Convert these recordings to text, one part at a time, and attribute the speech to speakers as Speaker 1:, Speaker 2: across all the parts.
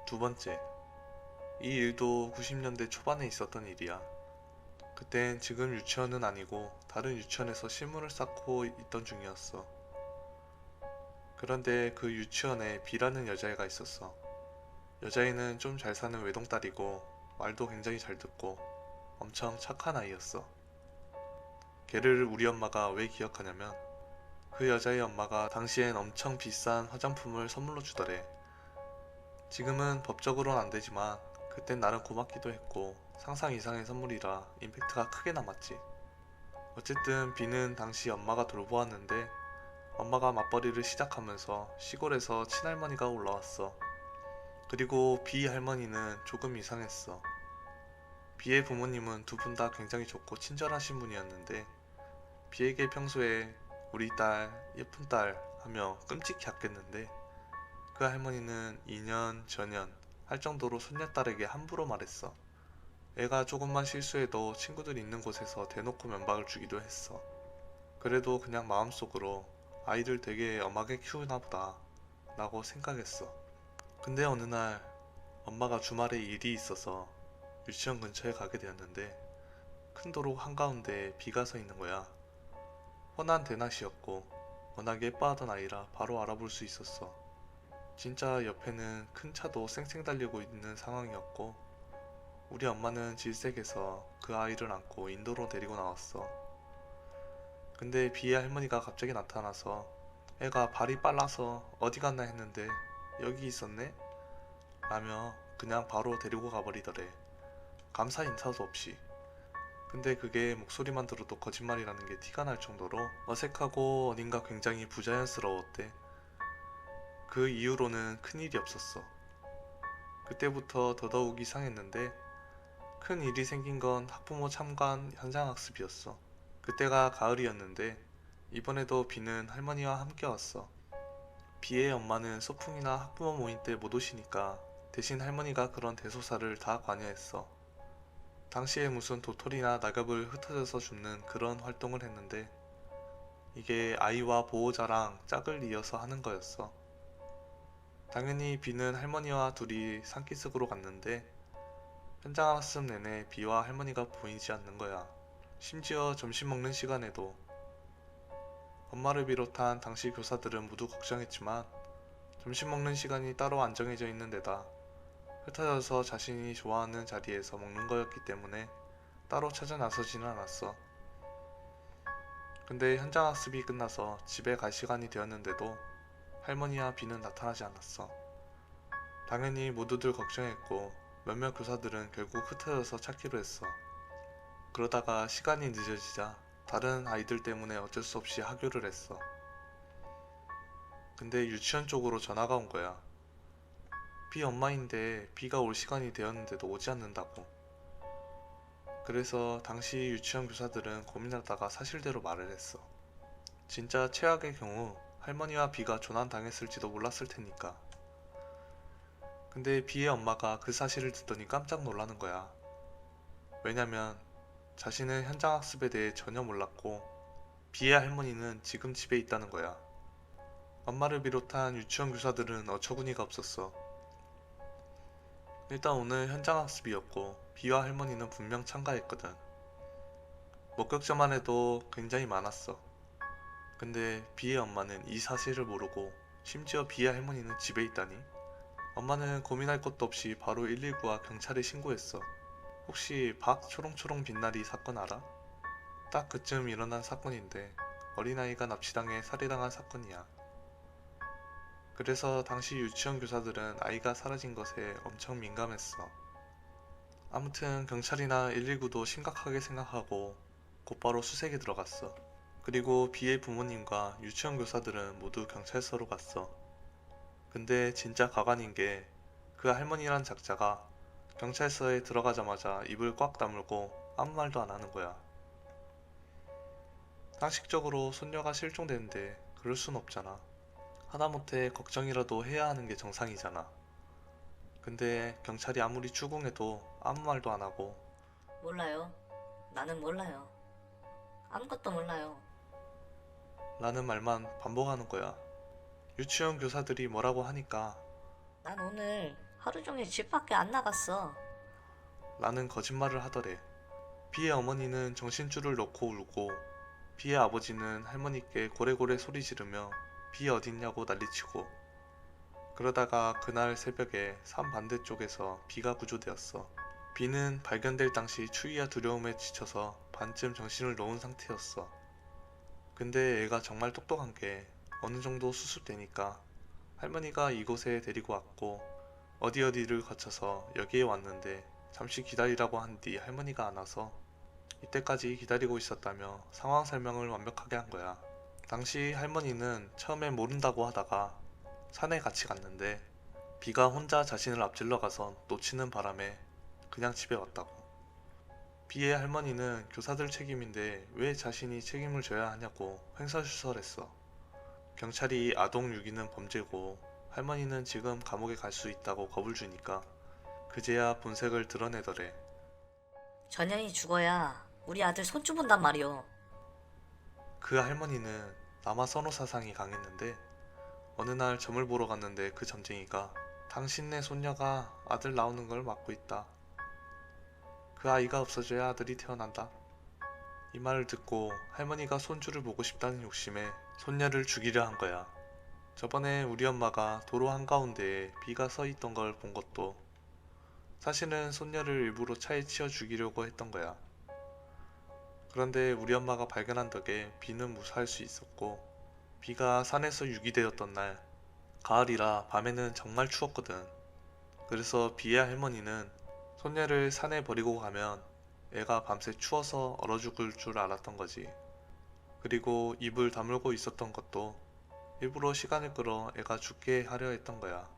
Speaker 1: 두 번째, 이 일도 90년대 초반에 있었던 일이야. 그땐 지금 유치원은 아니고 다른 유치원에서 실물을 쌓고 있던 중이었어. 그런데 그 유치원에 B라는 여자애가 있었어. 여자애는 좀 잘 사는 외동딸이고 말도 굉장히 잘 듣고 엄청 착한 아이였어. 걔를 우리 엄마가 왜 기억하냐면 그 여자의 엄마가 당시엔 엄청 비싼 화장품을 선물로 주더래. 지금은 법적으로는 안 되지만 그땐 나름 고맙기도 했고 상상 이상의 선물이라 임팩트가 크게 남았지. 어쨌든 B는 당시 엄마가 돌보았는데 엄마가 맞벌이를 시작하면서 시골에서 친할머니가 올라왔어. 그리고 B 할머니는 조금 이상했어. B의 부모님은 두 분 다 굉장히 좋고 친절하신 분이었는데 B에게 평소에 우리 딸, 예쁜 딸 하며 끔찍히 아꼈는데 그 할머니는 2년 전년 할 정도로 손녀딸에게 함부로 말했어. 애가 조금만 실수해도 친구들 있는 곳에서 대놓고 면박을 주기도 했어. 그래도 그냥 마음속으로 아이들 되게 엄하게 키우나 보다 라고 생각했어. 근데 어느 날 엄마가 주말에 일이 있어서 유치원 근처에 가게 되었는데 큰 도로 한가운데 비가 서 있는 거야. 훤한 대낮이었고 워낙 예뻐하던 아이라 바로 알아볼 수 있었어. 진짜 옆에는 큰 차도 쌩쌩 달리고 있는 상황이었고 우리 엄마는 질색에서 그 아이를 안고 인도로 데리고 나왔어. 근데 비의 할머니가 갑자기 나타나서 애가 발이 빨라서 어디 갔나 했는데 여기 있었네? 라며 그냥 바로 데리고 가버리더래. 감사 인사도 없이. 근데 그게 목소리만 들어도 거짓말이라는 게 티가 날 정도로 어색하고 어딘가 굉장히 부자연스러웠대. 그 이후로는 큰일이 없었어. 그때부터 더더욱 이상했는데 큰 일이 생긴 건 학부모 참관 현장학습이었어. 그때가 가을이었는데 이번에도 비는 할머니와 함께 왔어. 비의 엄마는 소풍이나 학부모 모임 때 못 오시니까 대신 할머니가 그런 대소사를 다 관여했어. 당시에 무슨 도토리나 낙엽을 흩어져서 줍는 그런 활동을 했는데 이게 아이와 보호자랑 짝을 이어서 하는 거였어. 당연히 비는 할머니와 둘이 산기슭으로 갔는데 현장학습 내내 비와 할머니가 보이지 않는 거야. 심지어 점심 먹는 시간에도 엄마를 비롯한 당시 교사들은 모두 걱정했지만 점심 먹는 시간이 따로 안정해져 있는 데다 흩어져서 자신이 좋아하는 자리에서 먹는 거였기 때문에 따로 찾아 나서지는 않았어. 근데 현장학습이 끝나서 집에 갈 시간이 되었는데도 할머니와 비는 나타나지 않았어. 당연히 모두들 걱정했고 몇몇 교사들은 결국 흩어져서 찾기로 했어. 그러다가 시간이 늦어지자 다른 아이들 때문에 어쩔 수 없이 하교를 했어. 근데 유치원 쪽으로 전화가 온 거야. 비 엄마인데 비가 올 시간이 되었는데도 오지 않는다고. 그래서 당시 유치원 교사들은 고민하다가 사실대로 말을 했어. 진짜 최악의 경우 할머니와 비가 조난당했을지도 몰랐을 테니까. 근데 비의 엄마가 그 사실을 듣더니 깜짝 놀라는 거야. 왜냐면 자신은 현장학습에 대해 전혀 몰랐고 비의 할머니는 지금 집에 있다는 거야. 엄마를 비롯한 유치원 교사들은 어처구니가 없었어. 일단 오늘 현장학습이었고 비와 할머니는 분명 참가했거든. 목격자만 해도 굉장히 많았어. 근데 비의 엄마는 이 사실을 모르고 심지어 비의 할머니는 집에 있다니? 엄마는 고민할 것도 없이 바로 119와 경찰에 신고했어. 혹시 박 초롱초롱 빛나리 사건 알아? 딱 그쯤 일어난 사건인데 어린아이가 납치당해 살해당한 사건이야. 그래서 당시 유치원 교사들은 아이가 사라진 것에 엄청 민감했어. 아무튼 경찰이나 119도 심각하게 생각하고 곧바로 수색에 들어갔어. 그리고 비의 부모님과 유치원 교사들은 모두 경찰서로 갔어. 근데 진짜 가관인 게 그 할머니란 작자가 경찰서에 들어가자마자 입을 꽉 다물고 아무 말도 안 하는 거야. 상식적으로 손녀가 실종됐는데 그럴 순 없잖아. 하다못해 걱정이라도 해야 하는 게 정상이잖아. 근데 경찰이 아무리 추궁해도 아무 말도 안 하고
Speaker 2: 몰라요. 나는 몰라요. 아무것도 몰라요.
Speaker 1: 라는 말만 반복하는 거야. 유치원 교사들이 뭐라고 하니까
Speaker 2: 난 오늘 하루 종일 집 밖에 안 나갔어.
Speaker 1: 라는 거짓말을 하더래. 비의 어머니는 정신줄을 놓고 울고 비의 아버지는 할머니께 고래고래 소리 지르며 비 어딨냐고 난리치고, 그러다가 그날 새벽에 산 반대쪽에서 비가 구조되었어. 비는 발견될 당시 추위와 두려움에 지쳐서 반쯤 정신을 놓은 상태였어. 근데 애가 정말 똑똑한 게 어느 정도 수습되니까 할머니가 이곳에 데리고 왔고, 어디를 거쳐서 여기에 왔는데 잠시 기다리라고 한 뒤 할머니가 안 와서 이때까지 기다리고 있었다며 상황 설명을 완벽하게 한 거야. 당시 할머니는 처음에 모른다고 하다가 산에 같이 갔는데 비가 혼자 자신을 앞질러 가서 놓치는 바람에 그냥 집에 왔다고. 비의 할머니는 교사들 책임인데 왜 자신이 책임을 져야 하냐고 횡설수설했어. 경찰이 아동 유기는 범죄고 할머니는 지금 감옥에 갈 수 있다고 겁을 주니까 그제야 본색을 드러내더래.
Speaker 2: 전현이 죽어야 우리 아들 손주 본단 말이오.
Speaker 1: 그 할머니는 남아 선호 사상이 강했는데 어느 날 점을 보러 갔는데 그 점쟁이가 당신네 손녀가 아들 나오는 걸 막고 있다. 그 아이가 없어져야 아들이 태어난다. 이 말을 듣고 할머니가 손주를 보고 싶다는 욕심에 손녀를 죽이려 한 거야. 저번에 우리 엄마가 도로 한가운데에 비가 서 있던 걸 본 것도 사실은 손녀를 일부러 차에 치여 죽이려고 했던 거야. 그런데 우리 엄마가 발견한 덕에 비는 무사할 수 있었고, 비가 산에서 유기되었던 날, 가을이라 밤에는 정말 추웠거든. 그래서 비의 할머니는 손녀를 산에 버리고 가면 애가 밤새 추워서 얼어 죽을 줄 알았던 거지. 그리고 입을 다물고 있었던 것도 일부러 시간을 끌어 애가 죽게 하려 했던 거야.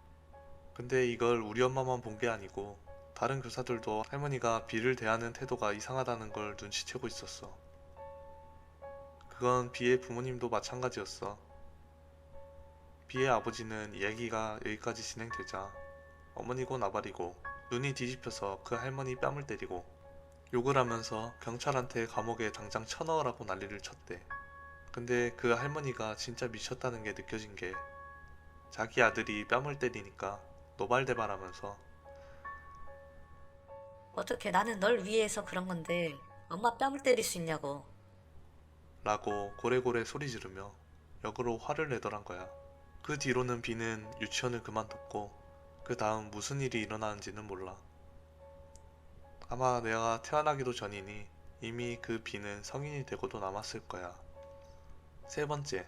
Speaker 1: 근데 이걸 우리 엄마만 본 게 아니고 다른 교사들도 할머니가 비를 대하는 태도가 이상하다는 걸 눈치채고 있었어. 그건 비의 부모님도 마찬가지였어. 비의 아버지는 이야기가 여기까지 진행되자 어머니고 나발이고 눈이 뒤집혀서 그 할머니 뺨을 때리고 욕을 하면서 경찰한테 감옥에 당장 쳐넣으라고 난리를 쳤대. 근데 그 할머니가 진짜 미쳤다는 게 느껴진 게 자기 아들이 뺨을 때리니까 노발대발하면서
Speaker 2: 어떻게 나는 널 위해서 그런 건데 엄마 뺨을 때릴 수 있냐고.
Speaker 1: 라고 고래고래 소리 지르며 역으로 화를 내더란 거야. 그 뒤로는 비는 유치원을 그만뒀고 그 다음 무슨 일이 일어나는지는 몰라. 아마 내가 태어나기도 전이니 이미 그 비는 성인이 되고도 남았을 거야. 세 번째,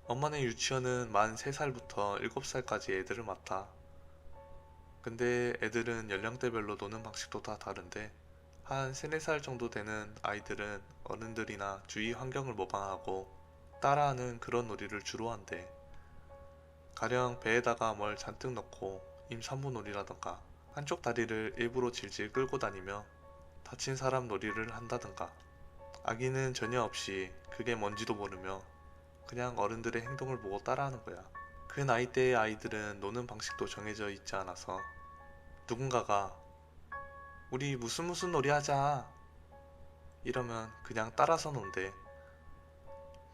Speaker 1: 엄마네 유치원은 만 3살부터 7살까지 애들을 맡아. 근데 애들은 연령대별로 노는 방식도 다 다른데 한 3, 4살 정도 되는 아이들은 어른들이나 주위 환경을 모방하고 따라하는 그런 놀이를 주로 한대. 가령 배에다가 뭘 잔뜩 넣고 임산부 놀이라던가 한쪽 다리를 일부러 질질 끌고 다니며 다친 사람 놀이를 한다던가. 아기는 전혀 없이 그게 뭔지도 모르며 그냥 어른들의 행동을 보고 따라하는 거야. 그 나이대의 아이들은 노는 방식도 정해져 있지 않아서 누군가가 우리 무슨 놀이 하자 이러면 그냥 따라서 논대.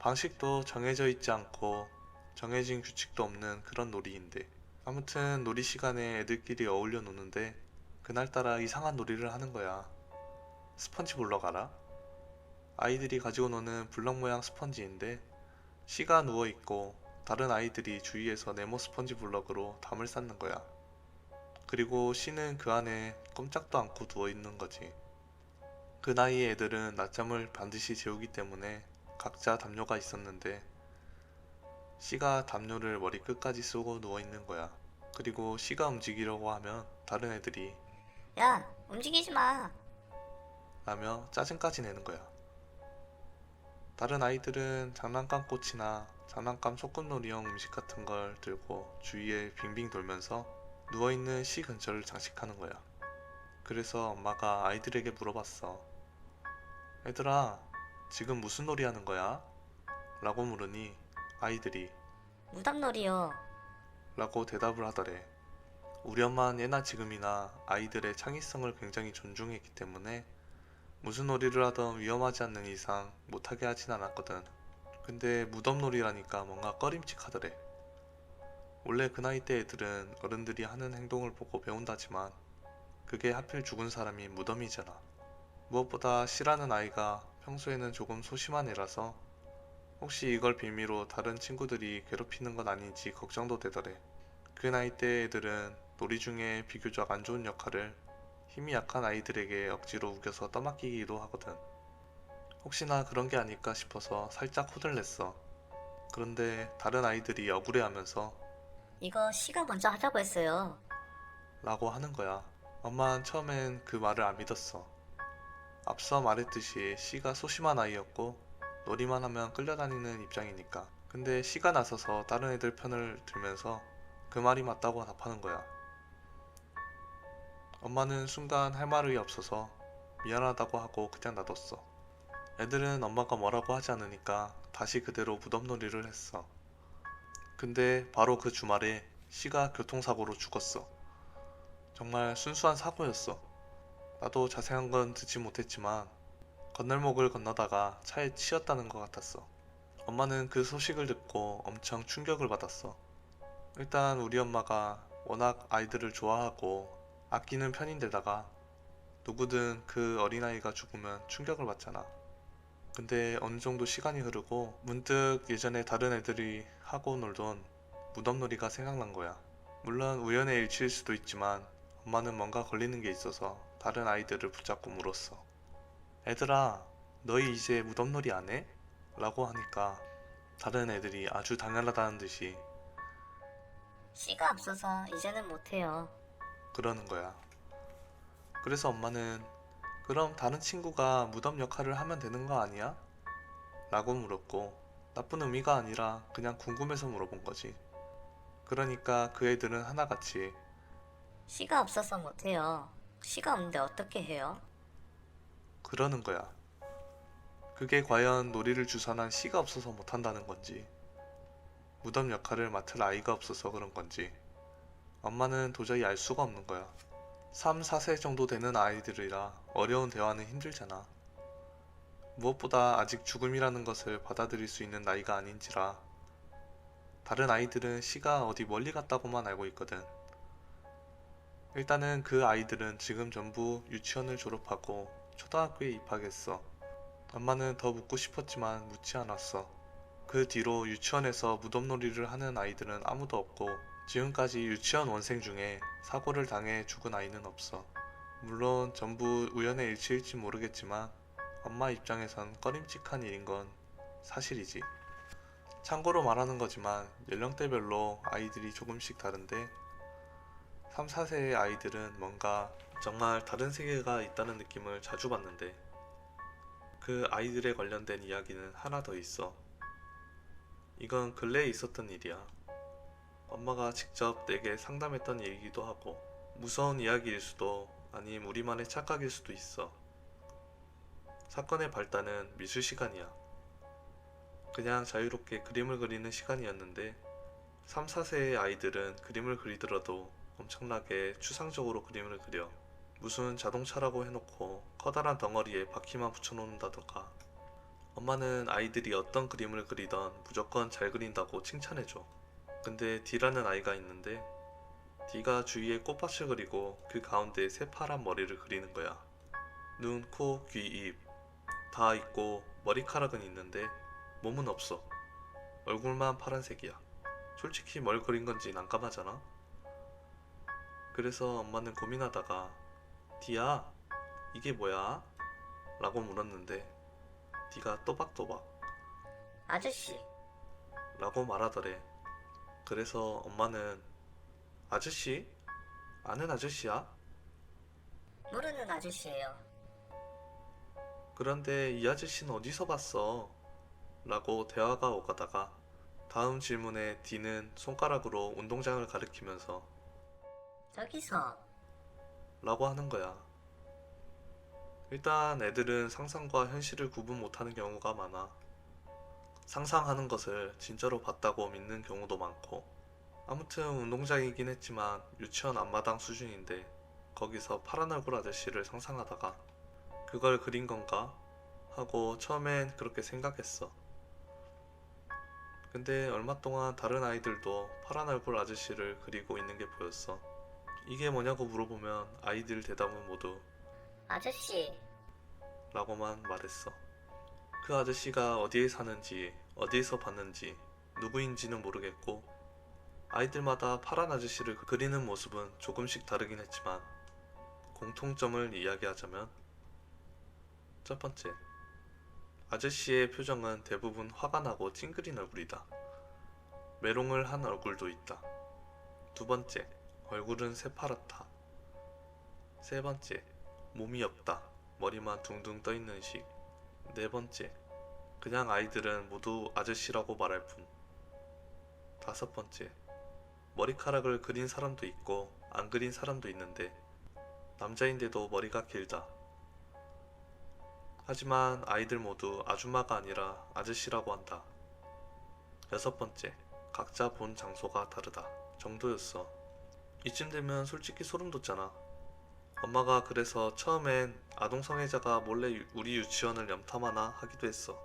Speaker 1: 방식도 정해져 있지 않고 정해진 규칙도 없는 그런 놀이인데, 아무튼 놀이 시간에 애들끼리 어울려 노는데 그날따라 이상한 놀이를 하는 거야. 스펀지 블럭 알아? 아이들이 가지고 노는 블럭 모양 스펀지인데 씨가 누워있고 다른 아이들이 주위에서 네모 스펀지 블럭으로 담을 쌓는 거야. 그리고 씨는 그 안에 꼼짝도 않고 누워있는 거지. 그 나이의 애들은 낮잠을 반드시 재우기 때문에 각자 담요가 있었는데 씨가 담요를 머리 끝까지 쓰고 누워있는 거야. 그리고 씨가 움직이려고 하면 다른 애들이
Speaker 2: 야, 움직이지 마.
Speaker 1: 라며 짜증까지 내는 거야. 다른 아이들은 장난감 꽃이나 장난감 소꿉놀이용 음식 같은 걸 들고 주위에 빙빙 돌면서 누워있는 씨 근처를 장식하는 거야. 그래서 엄마가 아이들에게 물어봤어. 얘들아, 지금 무슨 놀이 하는 거야? 라고 물으니 아이들이
Speaker 2: 무덤놀이요.
Speaker 1: 라고 대답을 하더래. 우리 엄마는 예나 지금이나 아이들의 창의성을 굉장히 존중했기 때문에 무슨 놀이를 하던 위험하지 않는 이상 못하게 하진 않았거든. 근데 무덤놀이라니까 뭔가 꺼림칙하더래. 원래 그 나이 때 애들은 어른들이 하는 행동을 보고 배운다지만 그게 하필 죽은 사람이 무덤이잖아. 무엇보다 C라는 아이가 평소에는 조금 소심한 애라서 혹시 이걸 빌미로 다른 친구들이 괴롭히는 건 아닌지 걱정도 되더래. 그 나이 때 애들은 놀이 중에 비교적 안 좋은 역할을 힘이 약한 아이들에게 억지로 우겨서 떠맡기기도 하거든. 혹시나 그런 게 아닐까 싶어서 살짝 호들냈어. 그런데 다른 아이들이 억울해하면서
Speaker 2: 이거 C가 먼저 하자고 했어요.
Speaker 1: 라고 하는 거야. 엄마는 처음엔 그 말을 안 믿었어. 앞서 말했듯이 C가 소심한 아이였고 놀이만 하면 끌려다니는 입장이니까. 근데 C가 나서서 다른 애들 편을 들면서 그 말이 맞다고 답하는 거야. 엄마는 순간 할 말이 없어서 미안하다고 하고 그냥 놔뒀어. 애들은 엄마가 뭐라고 하지 않으니까 다시 그대로 무덤놀이를 했어. 근데 바로 그 주말에 C가 교통사고로 죽었어. 정말 순수한 사고였어. 나도 자세한 건 듣지 못했지만 건널목을 건너다가 차에 치였다는 것 같았어. 엄마는 그 소식을 듣고 엄청 충격을 받았어. 일단 우리 엄마가 워낙 아이들을 좋아하고 아끼는 편인데다가 누구든 그 어린아이가 죽으면 충격을 받잖아. 근데 어느 정도 시간이 흐르고 문득 예전에 다른 애들이 하고 놀던 무덤놀이가 생각난 거야. 물론 우연의 일치일 수도 있지만 엄마는 뭔가 걸리는 게 있어서 다른 아이들을 붙잡고 물었어. 애들아, 너희 이제 무덤놀이 안 해? 라고 하니까 다른 애들이 아주 당연하다는 듯이
Speaker 2: C가 앞서서 이제는 못해요.
Speaker 1: 그러는 거야. 그래서 엄마는 그럼 다른 친구가 무덤 역할을 하면 되는 거 아니야? 라고 물었고 나쁜 의미가 아니라 그냥 궁금해서 물어본 거지. 그러니까 그 애들은 하나같이
Speaker 2: C가 없어서 못해요. C가 없는데 어떻게 해요?
Speaker 1: 그러는 거야. 그게 과연 놀이를 주선한 C가 없어서 못한다는 건지 무덤 역할을 맡을 아이가 없어서 그런 건지 엄마는 도저히 알 수가 없는 거야. 3, 4세 정도 되는 아이들이라 어려운 대화는 힘들잖아. 무엇보다 아직 죽음이라는 것을 받아들일 수 있는 나이가 아닌지라 다른 아이들은 C가 어디 멀리 갔다고만 알고 있거든. 일단은 그 아이들은 지금 전부 유치원을 졸업하고 초등학교에 입학했어. 엄마는 더 묻고 싶었지만 묻지 않았어. 그 뒤로 유치원에서 무덤놀이를 하는 아이들은 아무도 없고 지금까지 유치원 원생 중에 사고를 당해 죽은 아이는 없어. 물론 전부 우연의 일치일지 모르겠지만 엄마 입장에선 꺼림칙한 일인 건 사실이지. 참고로 말하는 거지만 연령대별로 아이들이 조금씩 다른데 3, 4세의 아이들은 뭔가 정말 다른 세계가 있다는 느낌을 자주 받는데 그 아이들에 관련된 이야기는 하나 더 있어. 이건 근래에 있었던 일이야. 엄마가 직접 내게 상담했던 일이기도 하고 무서운 이야기일 수도 아님 우리만의 착각일 수도 있어. 사건의 발단은 미술 시간이야. 그냥 자유롭게 그림을 그리는 시간이었는데 3, 4세의 아이들은 그림을 그리더라도 엄청나게 추상적으로 그림을 그려. 무슨 자동차라고 해놓고 커다란 덩어리에 바퀴만 붙여놓는다던가. 엄마는 아이들이 어떤 그림을 그리던 무조건 잘 그린다고 칭찬해줘. 근데 D라는 아이가 있는데 D가 주위에 꽃밭을 그리고 그 가운데 새파란 머리를 그리는 거야. 눈, 코, 귀, 입 다 있고 머리카락은 있는데 몸은 없어. 얼굴만 파란색이야. 솔직히 뭘 그린 건지 난감하잖아. 그래서 엄마는 고민하다가 D야, 이게 뭐야? 라고 물었는데 D가 또박또박
Speaker 2: 아저씨,
Speaker 1: 라고 말하더래. 그래서 엄마는 아저씨? 아는 아저씨야?
Speaker 2: 모르는 아저씨예요.
Speaker 1: 그런데 이 아저씨는 어디서 봤어? 라고 대화가 오가다가 다음 질문에 D는 손가락으로 운동장을 가리키면서
Speaker 2: 저기서.
Speaker 1: 라고 하는 거야. 일단 애들은 상상과 현실을 구분 못하는 경우가 많아. 상상하는 것을 진짜로 봤다고 믿는 경우도 많고. 아무튼 운동장이긴 했지만 유치원 앞마당 수준인데 거기서 파란 얼굴 아저씨를 상상하다가 그걸 그린 건가? 하고 처음엔 그렇게 생각했어. 근데 얼마 동안 다른 아이들도 파란 얼굴 아저씨를 그리고 있는 게 보였어. 이게 뭐냐고 물어보면 아이들 대답은 모두
Speaker 2: 아저씨,
Speaker 1: 라고만 말했어. 그 아저씨가 어디에 사는지, 어디에서 봤는지, 누구인지는 모르겠고, 아이들마다 파란 아저씨를 그리는 모습은 조금씩 다르긴 했지만, 공통점을 이야기하자면, 첫 번째, 아저씨의 표정은 대부분 화가 나고 찡그린 얼굴이다. 메롱을 한 얼굴도 있다. 두 번째, 얼굴은 새파랗다. 세 번째, 몸이 없다. 머리만 둥둥 떠있는 식. 네 번째, 그냥 아이들은 모두 아저씨라고 말할 뿐. 다섯 번째, 머리카락을 그린 사람도 있고 안 그린 사람도 있는데 남자인데도 머리가 길다. 하지만 아이들 모두 아줌마가 아니라 아저씨라고 한다. 여섯 번째, 각자 본 장소가 다르다. 정도였어. 이쯤 되면 솔직히 소름 돋잖아. 엄마가 그래서 처음엔 아동 성애자가 몰래 우리 유치원을 염탐하나 하기도 했어.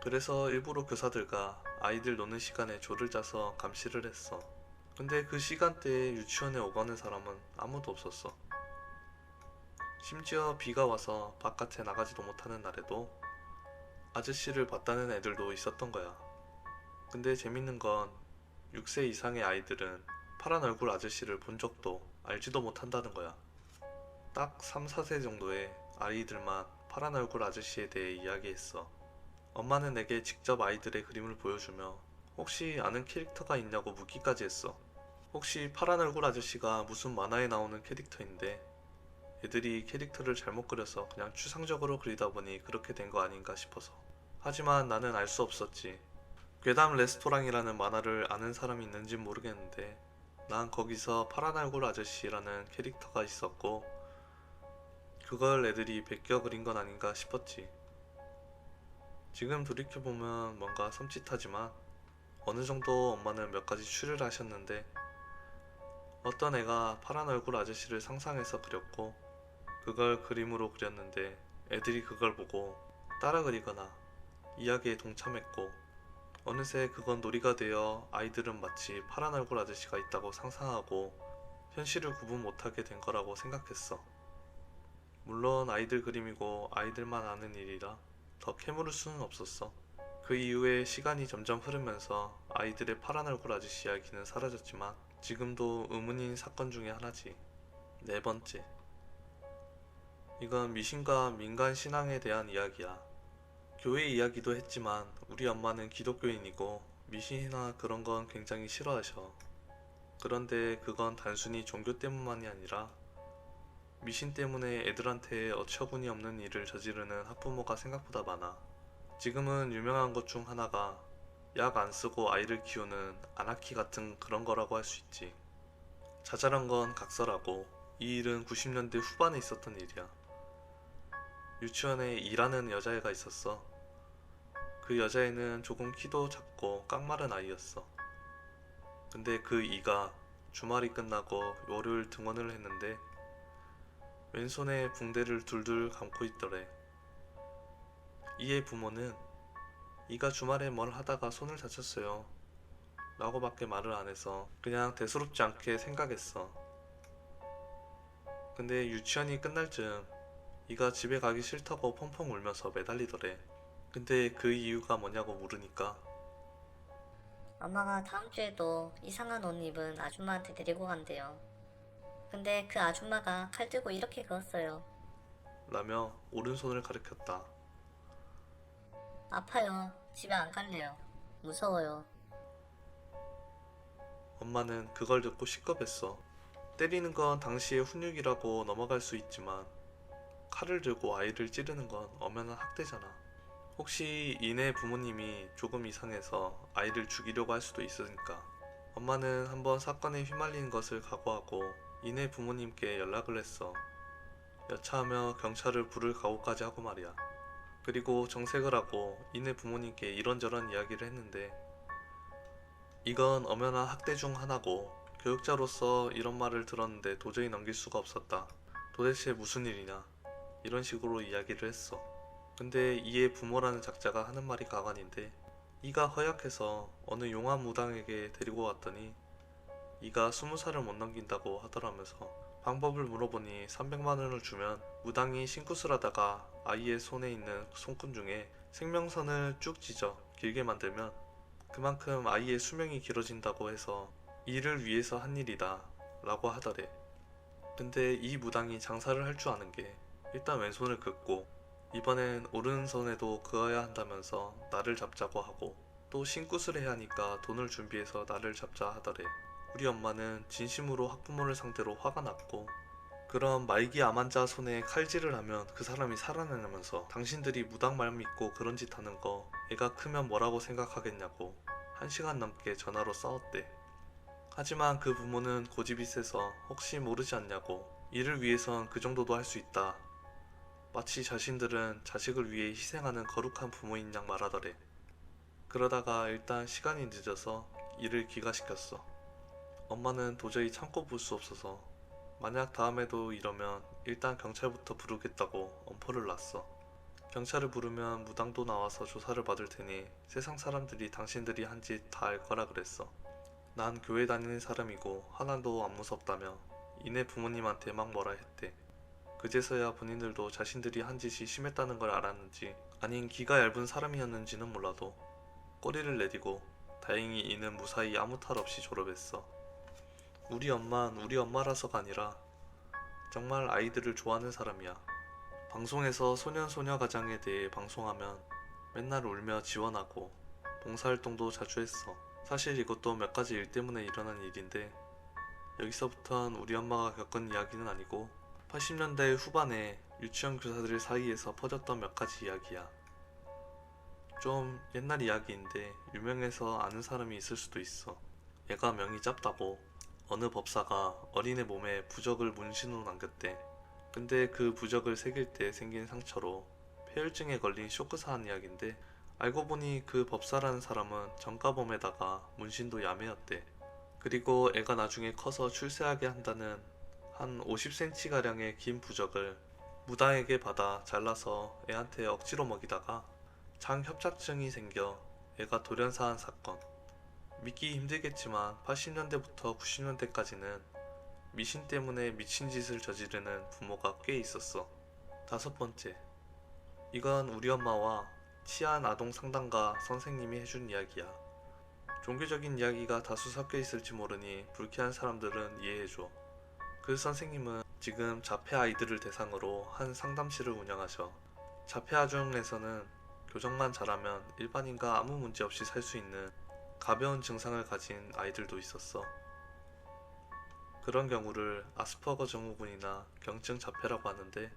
Speaker 1: 그래서 일부러 교사들과 아이들 노는 시간에 조를 짜서 감시를 했어. 근데 그 시간대에 유치원에 오가는 사람은 아무도 없었어. 심지어 비가 와서 바깥에 나가지도 못하는 날에도 아저씨를 봤다는 애들도 있었던 거야. 근데 재밌는 건 6세 이상의 아이들은 파란 얼굴 아저씨를 본 적도 알지도 못한다는 거야. 딱 3, 4세 정도의 아이들만 파란 얼굴 아저씨에 대해 이야기했어. 엄마는 내게 직접 아이들의 그림을 보여주며 혹시 아는 캐릭터가 있냐고 묻기까지 했어. 혹시 파란 얼굴 아저씨가 무슨 만화에 나오는 캐릭터인데 애들이 캐릭터를 잘못 그려서 그냥 추상적으로 그리다 보니 그렇게 된 거 아닌가 싶어서. 하지만 나는 알 수 없었지. 괴담 레스토랑이라는 만화를 아는 사람이 있는진 모르겠는데 난 거기서 파란 얼굴 아저씨라는 캐릭터가 있었고 그걸 애들이 베껴 그린 건 아닌가 싶었지. 지금 돌이켜보면 뭔가 섬찟하지만 어느 정도 엄마는 몇 가지 추리를 하셨는데 어떤 애가 파란 얼굴 아저씨를 상상해서 그렸고 그걸 그림으로 그렸는데 애들이 그걸 보고 따라 그리거나 이야기에 동참했고 어느새 그건 놀이가 되어 아이들은 마치 파란 얼굴 아저씨가 있다고 상상하고 현실을 구분 못하게 된 거라고 생각했어. 물론 아이들 그림이고 아이들만 아는 일이라 더 캐물을 수는 없었어. 그 이후에 시간이 점점 흐르면서 아이들의 파란 얼굴 아저씨 이야기는 사라졌지만 지금도 의문인 사건 중에 하나지. 네 번째, 이건 미신과 민간 신앙에 대한 이야기야. 교회 이야기도 했지만 우리 엄마는 기독교인이고 미신이나 그런 건 굉장히 싫어하셔. 그런데 그건 단순히 종교 때문만이 아니라 미신 때문에 애들한테 어처구니 없는 일을 저지르는 학부모가 생각보다 많아. 지금은 유명한 것 중 하나가 약 안 쓰고 아이를 키우는 아나키 같은 그런 거라고 할 수 있지. 자잘한 건 각설하고 이 일은 90년대 후반에 있었던 일이야. 유치원에 일하는 여자애가 있었어. 그 여자애는 조금 키도 작고 깡마른 아이였어. 근데 그 이가 주말이 끝나고 월요일 등원을 했는데 왼손에 붕대를 둘둘 감고 있더래. 이의 부모는 이가 주말에 뭘 하다가 손을 다쳤어요 라고 밖에 말을 안 해서 그냥 대수롭지 않게 생각했어. 근데 유치원이 끝날 즈음 이가 집에 가기 싫다고 펑펑 울면서 매달리더래. 근데 그 이유가 뭐냐고 물으니까
Speaker 2: 엄마가 다음 주에도 이상한 옷 입은 아줌마한테 데리고 간대요. 근데 그 아줌마가 칼 들고 이렇게 그었어요.
Speaker 1: 라며 오른손을 가리켰다.
Speaker 2: 아파요. 집에 안 갈래요. 무서워요.
Speaker 1: 엄마는 그걸 듣고 시겁했어. 때리는 건 당시의 훈육이라고 넘어갈 수 있지만 칼을 들고 아이를 찌르는 건 엄연한 학대잖아. 혹시 이내 부모님이 조금 이상해서 아이를 죽이려고 할 수도 있으니까. 엄마는 한번 사건에 휘말린 것을 각오하고 이내 부모님께 연락을 했어. 여차하며 경찰을 부를 각오까지 하고 말이야. 그리고 정색을 하고 이내 부모님께 이런저런 이야기를 했는데 이건 엄연한 학대 중 하나고 교육자로서 이런 말을 들었는데 도저히 넘길 수가 없었다. 도대체 무슨 일이냐? 이런 식으로 이야기를 했어. 근데 이의 부모라는 작자가 하는 말이 가관인데 이가 허약해서 어느 용암 무당에게 데리고 갔더니 이가 20살을 못 넘긴다고 하더라면서 방법을 물어보니 300만 원을 주면 무당이 신굿을 하다가 아이의 손에 있는 손금 중에 생명선을 쭉 찢어 길게 만들면 그만큼 아이의 수명이 길어진다고 해서 이를 위해서 한 일이다 라고 하더래. 근데 이 무당이 장사를 할 줄 아는 게 일단 왼손을 긋고 이번엔 오른손에도 그어야 한다면서 나를 잡자고 하고 또 신굿을 해야 하니까 돈을 준비해서 나를 잡자 하더래. 우리 엄마는 진심으로 학부모를 상대로 화가 났고 그럼 말기 암 환자 손에 칼질을 하면 그 사람이 살아나냐면서 당신들이 무당 말 믿고 그런 짓 하는 거 애가 크면 뭐라고 생각하겠냐고 1시간 넘게 전화로 싸웠대. 하지만 그 부모는 고집이 세서 혹시 모르지 않냐고 이를 위해선 그 정도도 할 수 있다. 마치 자신들은 자식을 위해 희생하는 거룩한 부모인 양 말하더래. 그러다가 일단 시간이 늦어서 일을 기각시켰어. 엄마는 도저히 참고 볼 수 없어서 만약 다음에도 이러면 일단 경찰부터 부르겠다고 엄포를 놨어. 경찰을 부르면 무당도 나와서 조사를 받을 테니 세상 사람들이 당신들이 한 짓 다 알 거라 그랬어. 난 교회 다니는 사람이고 하나도 안 무섭다며 이내 부모님한테 막 뭐라 했대. 그제서야 본인들도 자신들이 한 짓이 심했다는 걸 알았는지 아닌 기가 얇은 사람이었는지는 몰라도 꼬리를 내디고 다행히 이는 무사히 아무 탈 없이 졸업했어. 우리 엄만 우리 엄마라서가 아니라 정말 아이들을 좋아하는 사람이야. 방송에서 소년소녀 가장에 대해 방송하면 맨날 울며 지원하고 봉사활동도 자주 했어. 사실 이것도 몇 가지 일 때문에 일어난 일인데 여기서부턴 우리 엄마가 겪은 이야기는 아니고 80년대 후반에 유치원 교사들 사이에서 퍼졌던 몇 가지 이야기야. 좀 옛날 이야기인데 유명해서 아는 사람이 있을 수도 있어. 얘가 명이 짭다고 어느 법사가 어린애 몸에 부적을 문신으로 남겼대. 근데 그 부적을 새길 때 생긴 상처로 폐혈증에 걸린 쇼크사한 이야기인데 알고 보니 그 법사라는 사람은 정가범에다가 문신도 야매였대. 그리고 애가 나중에 커서 출세하게 한다는 한 50cm가량의 긴 부적을 무당에게 받아 잘라서 애한테 억지로 먹이다가 장협착증이 생겨 애가 돌연사한 사건. 믿기 힘들겠지만 80년대부터 90년대까지는 미신 때문에 미친 짓을 저지르는 부모가 꽤 있었어. 5번째, 이건 우리 엄마와 치안 아동 상담가 선생님이 해준 이야기야. 종교적인 이야기가 다수 섞여 있을지 모르니 불쾌한 사람들은 이해해줘. 그 선생님은 지금 자폐 아이들을 대상으로 한 상담실을 운영하셔. 자폐 아중에서는 교정만 잘하면 일반인과 아무 문제 없이 살 수 있는 가벼운 증상을 가진 아이들도 있었어. 그런 경우를 아스퍼거 증후군이나 경증 자폐라고 하는데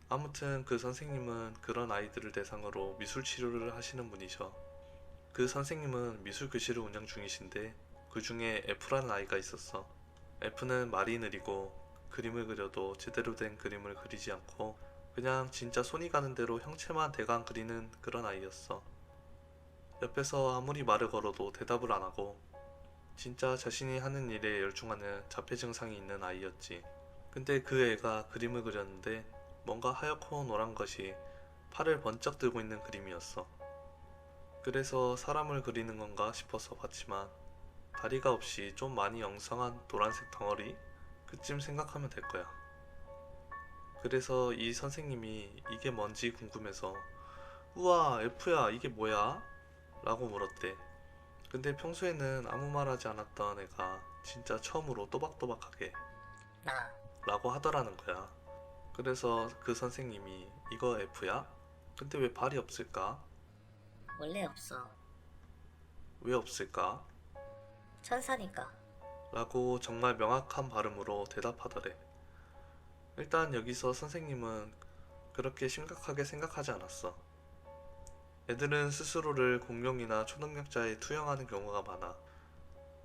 Speaker 1: 아무튼 그 선생님은 그런 아이들을 대상으로 미술 치료를 하시는 분이셔. 그 선생님은 미술 교실을 운영 중이신데 그 중에 F라는 아이가 있었어. F는 말이 느리고 그림을 그려도 제대로 된 그림을 그리지 않고 그냥 진짜 손이 가는 대로 형체만 대강 그리는 그런 아이였어. 옆에서 아무리 말을 걸어도 대답을 안 하고 진짜 자신이 하는 일에 열중하는 자폐 증상이 있는 아이였지. 근데 그 애가 그림을 그렸는데 뭔가 하얗고 노란 것이 팔을 번쩍 들고 있는 그림이었어. 그래서 사람을 그리는 건가 싶어서 봤지만 다리가 없이 좀 많이 엉성한 노란색 덩어리? 그쯤 생각하면 될 거야. 그래서 이 선생님이 이게 뭔지 궁금해서 우와 F야 이게 뭐야? 라고 물었대. 근데 평소에는 아무 말 하지 않았던 애가 진짜 처음으로 또박또박하게
Speaker 2: 나.
Speaker 1: 라고 하더라는 거야. 그래서 그 선생님이 이거 F야? 근데 왜 발이 없을까?
Speaker 2: 원래 없어.
Speaker 1: 왜 없을까?
Speaker 2: 천사니까.
Speaker 1: 라고 정말 명확한 발음으로 대답하더래. 일단 여기서 선생님은 그렇게 심각하게 생각하지 않았어. 애들은 스스로를 공룡이나 초능력자에 투영하는 경우가 많아.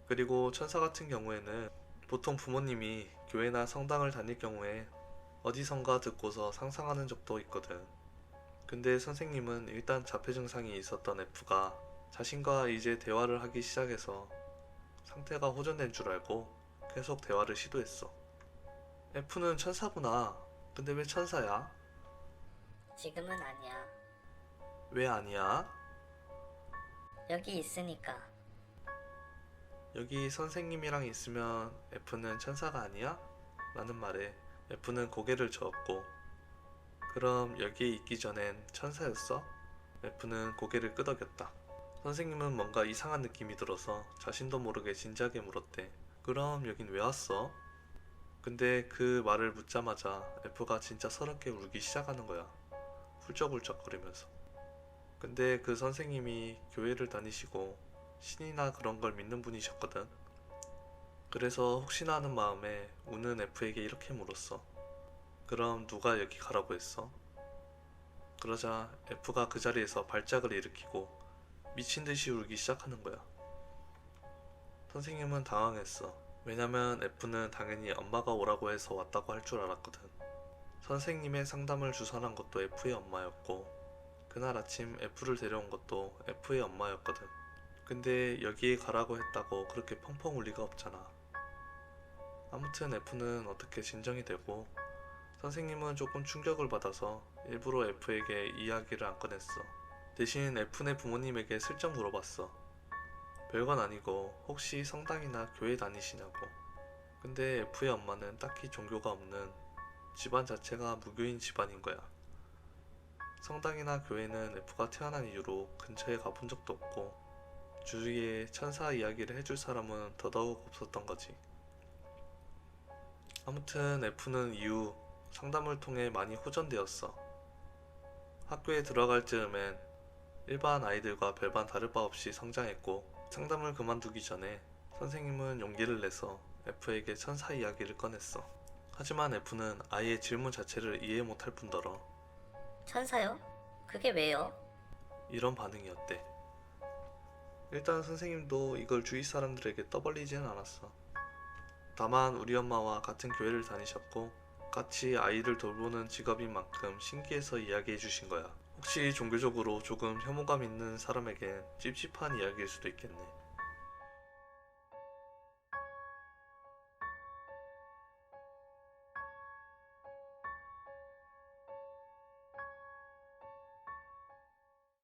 Speaker 1: 그리고 천사 같은 경우에는 보통 부모님이 교회나 성당을 다닐 경우에 어디선가 듣고서 상상하는 적도 있거든. 근데 선생님은 일단 자폐 증상이 있었던 F가 자신과 이제 대화를 하기 시작해서 상태가 호전된 줄 알고 계속 대화를 시도했어. F는 천사구나. 근데 왜 천사야?
Speaker 2: 지금은 아니야.
Speaker 1: 왜 아니야?
Speaker 2: 여기 있으니까.
Speaker 1: 여기 선생님이랑 있으면 F는 천사가 아니야? 라는 말에 F는 고개를 저었고, 그럼 여기에 있기 전엔 천사였어? F는 고개를 끄덕였다. 선생님은 뭔가 이상한 느낌이 들어서 자신도 모르게 진지하게 물었대. 그럼 여긴 왜 왔어? 근데 그 말을 묻자마자 F가 진짜 서럽게 울기 시작하는 거야. 훌쩍훌쩍거리면서. 근데 그 선생님이 교회를 다니시고 신이나 그런 걸 믿는 분이셨거든. 그래서 혹시나 하는 마음에 우는 F에게 이렇게 물었어. 그럼 누가 여기 가라고 했어? 그러자 F가 그 자리에서 발작을 일으키고 미친 듯이 울기 시작하는 거야. 선생님은 당황했어. 왜냐면 F는 당연히 엄마가 오라고 해서 왔다고 할 줄 알았거든. 선생님의 상담을 주선한 것도 F의 엄마였고, 그날 아침 F를 데려온 것도 F의 엄마였거든. 근데 여기에 가라고 했다고 그렇게 펑펑 울 리가 없잖아. 아무튼 F는 어떻게 진정이 되고, 선생님은 조금 충격을 받아서 일부러 F에게 이야기를 안 꺼냈어. 대신 F네 부모님에게 슬쩍 물어봤어. 별건 아니고 혹시 성당이나 교회 다니시냐고. 근데 F의 엄마는 딱히 종교가 없는 집안 자체가 무교인 집안인 거야. 성당이나 교회는 F가 태어난 이후로 근처에 가본 적도 없고, 주위에 천사 이야기를 해줄 사람은 더더욱 없었던 거지. 아무튼 F는 이후 상담을 통해 많이 호전되었어. 학교에 들어갈 즈음엔 일반 아이들과 별반 다를 바 없이 성장했고, 상담을 그만두기 전에 선생님은 용기를 내서 F에게 천사 이야기를 꺼냈어. 하지만 F는 아이의 질문 자체를 이해 못할 뿐더러
Speaker 2: 천사요? 그게 왜요?
Speaker 1: 이런 반응이었대. 일단 선생님도 이걸 주위 사람들에게 떠벌리지는 않았어. 다만 우리 엄마와 같은 교회를 다니셨고 같이 아이를 돌보는 직업인 만큼 신기해서 이야기해 주신 거야. 혹시 종교적으로 조금 혐오감 있는 사람에겐 찝찝한 이야기일 수도 있겠네.